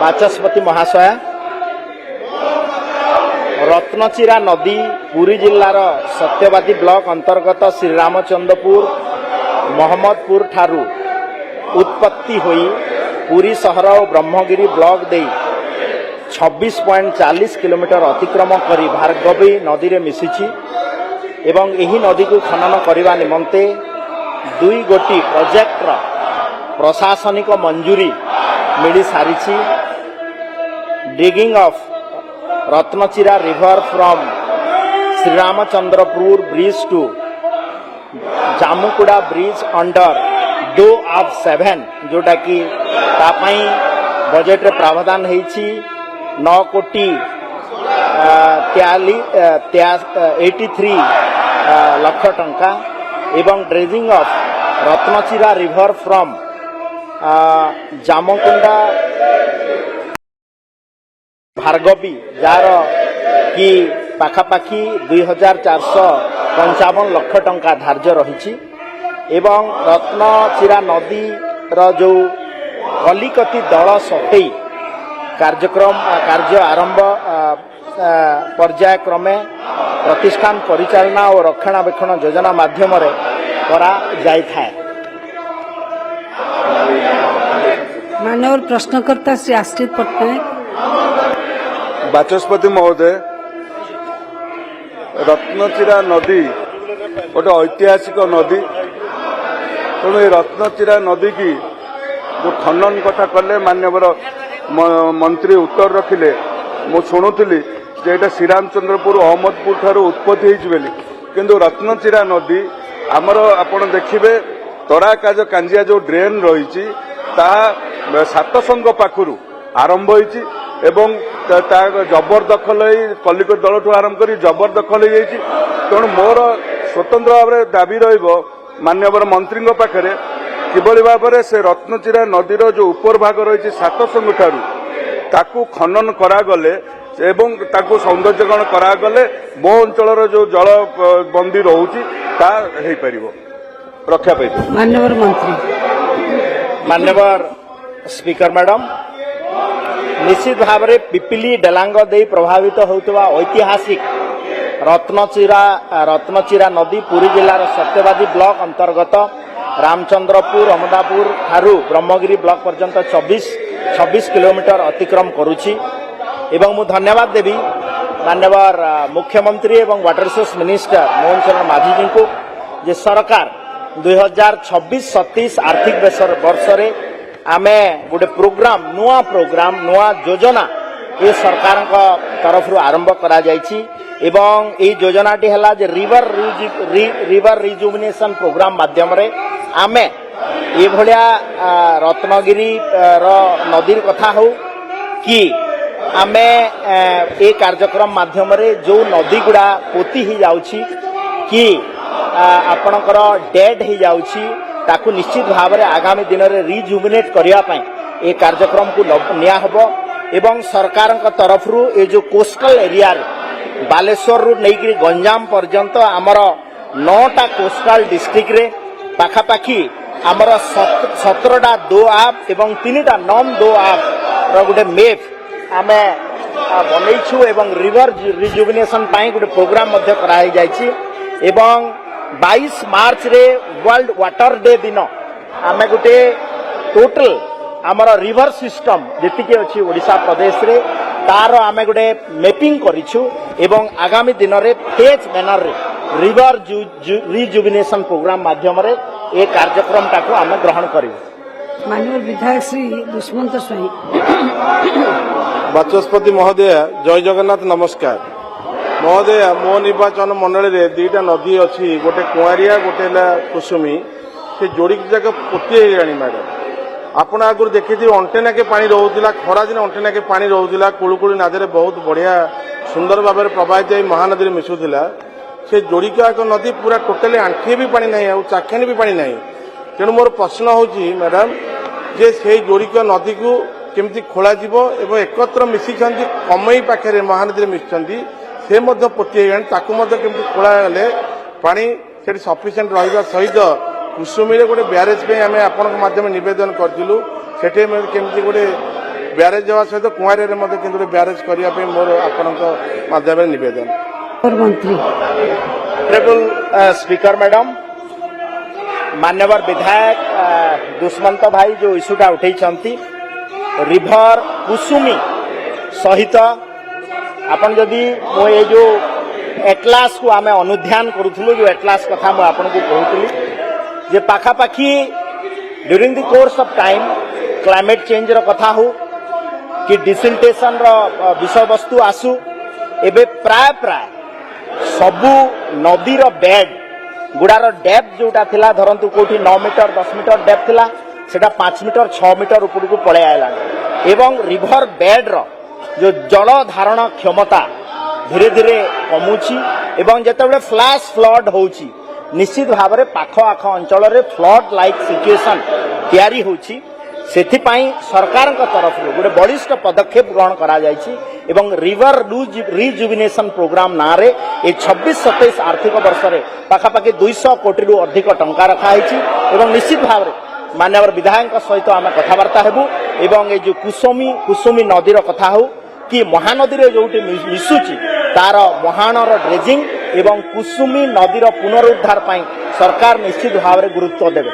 बाचस्पति महाशय रत्नचिरा नदी पुरी जिल्लार सत्यवादी ब्लॉक अंतर्गत श्रीरामचंद्रपुर मोहम्मदपुर ठारू उत्पत्ति होई पुरी शहर और ब्रह्मगिरी ब्लॉक दे 26.40 किलोमीटर अतिक्रम करी भार्गवी नदी रे मिशिछि एवं एही नदी को खनन करने निमंते 2 गोटी प्रोजेक्ट प्रशासनिक मंजूरी मिली सारी digging of Ratnachira river from Shriramchandrapur bridge to Jamukuda bridge under 2/7 जोटा कि तापाई बजेट रे प्रावधान होईछि 9 कोटी 83 लाख टंका एवं dredging of Ratnachira river from Jamkunda Bhargavi जार कि पाखापाखी 2455 लाख टंका धार्य रही एवं रत्नचिरा नदी जो कलिकती दल सफेई कार्य आरंभ पर्यायक्रमे प्रतिष्ठान परिचालना और रक्षणाबेक्षण योजना माध्यम करा जाय थाए। माननीय प्रश्नकर्ता श्री आश्रित पट्टनायक। बाचस्पति महोदय रत्नचिरा नदी गोटे ऐतिहासिक नदी तेणु ये रत्नचिरा नदी की जो खनन कथा कले माननीय मंत्री उत्तर रखिले मु शुणुली जे एटा श्रीरामचंद्रपुर अहमदपुर ठारू उत्पत्ति होइछि किंतु रत्नचिरा नदी आमर आपण देखिबे तराकाज कांजिया जो ड्रेन रही सातसंग पाखुरु आरंभ होइछि एवं जबरदखल कलिकत दल ठू आरंभ कर जबरदखल तेणु मोर स्वतंत्र भाव में दाबी माननीय मंत्री पाखे किभली भाव में से रत्नचिरा नदीर जो उपर भाग रही सातसंग ठारू ताकू खनन करागले एवं ताकू सौंदर्यकरण करागले मो अंचल जो जल बंदी रोची रक्षा पाई। माननीय मंत्री। माननीय स्पीकर मैडम निश्चित भाव में पिपिली डेलांग दे प्रभावित होता ऐतिहासिक रत्नचिरा नदी पुरी जिलार सत्यवादी ब्लॉक अंतर्गत रामचंद्रपुर अहमदापुर ठारू ब्रह्मगिरी ब्लॉक पर्यंत 26 किलोमीटर अतिक्रम करुछि एवं मु धन्यवाद देवी माननीय मुख्यमंत्री एवं वाटर रिसोर्स मिनिस्टर मोहन चरण मांझी जी को जे सरकार 2026-27 आर्थिक वर्ष रे आमे गोटे प्रोग्राम नुआ योजना ये सरकार तरफ आरंभ करा जायछि एवं ये योजना टी हला जे रिवर रिजुविनेशन प्रोग्राम माध्यम रे आमे ये भलिया रत्नगिरी नदीर कथा हो कि आमे ए कार्यक्रम माध्यम रे जो नदी गुड़ा पोती ही जाउछि कि आपणकर डेड ही जाउछि ताकू निश्चित भाव में आगामी दिन में रिजुविनेट करने ये कार्यक्रम को निया हबो एवं सरकार तरफ ये जो कोस्टल एरिया बालेश्वर रु नहीं गंजाम पर्यंत आमर 9टा कोस्टल डिस्ट्रिक्ट रे पाखापाखी आमर 17टा 2 एवं 3टा नॉन 2 रो गोटे मेप आमे बनईछु एवं रिवर रिजुविनेशन पाई गोटे प्रोग्राम मध्य कराई जायछि एवं 22 मार्च रे वर्ल्ड वाटर डे दिन आमे गोटे टोटल आमर रिवर सिस्टम जेतिके अछि ओडिशा प्रदेश रे तार आमे गोटे मैपिंग करिछु एवं आगामी दिन रे फेज मैनर रे रिवर रिजुविनेशन प्रोग्राम माध्यम रे ए कार्यक्रम टाको आमे ग्रहण करिवु। माननीय विधायक श्री दुष्मंत स्वाई। बाचस्पति महोदय जय जगन्नाथ नमस्कार महोदय मो निर्वाचन मंडल रे 2टा नदी अच्छी गोटे कुआरिया गोटे कुसुमी से जोड़ी जगह पोती होगानी मैडम आपण आगुरी देखी अंटेना के पानी रोला खरा दिन अंटेना के पानी रोला कुड़कुड़ी नादे बहुत बढ़िया सुंदर भाव में प्रवाहित हो महानदी में मिशुला से जोड़िका एक नदी पूरा टोटाली आंठे भी पानी ना चाखेने भी पानी ना तेणु मोर प्रश्न हूँ मैडम जे से जोड़िका नदी को केमती खोल एकत्र मिशी कमई पाखे महानदी में मिशि से पोती केमती खोलागले पानी से सफिसीयंट रहा सहित कुसुमी गोटे ब्यारेज पे आम आपण माध्यम नवेदन करूँ से केमती गोटे ବ୍ୟାରେଜ ହେବା ସହିତ କୁଆଁରିଆରେ ମଧ୍ୟ କିନ୍ତୁ ଗୋଟେ ବ୍ୟାରେଜ କରିବା ପାଇଁ ମୋର ଆପଣଙ୍କ ମାଧ୍ୟମରେ ନିବେଦନ। और मंत्री ट्रिबल स्पीकर मैडम, मान्यवर विधायक दुष्मंत भाई जो इश्यूटा उठे रिभर कुसुमी सहित आपन जदि मो ये जो एटलास को आम अनुध्यान करूँ जो एटलास कथा मुझे आपन को कहूली जे पाखापाखि during the course of time climate change रो कथा हो कि डिसिल्टेशन रो विषय वस्तु आसू एबे प्राय प्राय सबू नदी रो बेड गुड़ार डेप्थ जोटा थिला धरंतु कोठी 9 मीटर 10 मीटर डेप्थ थिला सेटा 5 मीटर 6 मीटर ऊपर को पळे आयला एवं रिभर बेड रो जो जल धारण क्षमता धीरे धीरे कमुची एवं जेतेबेले फ्लैश फ्लड होउची निश्चित भाव में पाख आख अंचल रे फ्लड लाइक सिचुएशन तैयारी होउची सेथिपाई सरकार तरफ गोटे बलिष्ठ पदक्षेप ग्रहण करा जायछि एवं रिवर रिजुविनेशन प्रोग्राम ना रे ए 26-27 आर्थिक वर्ष रे पाखापाखि 200 कोटी रु अधिक टंका रखा है एवं निश्चित भाव में मान्यवर विधायक सहित आम कथबार्ता हेबु एवं ए जो कुसुमी नदीर कथा हो कि महानदी रे जोटी मिसुची तार महाणर ड्रेजिंग एवं कुसुमी नदीर पुनरुद्धार पाई सरकार निश्चित भाव में गुरुत्व देवे।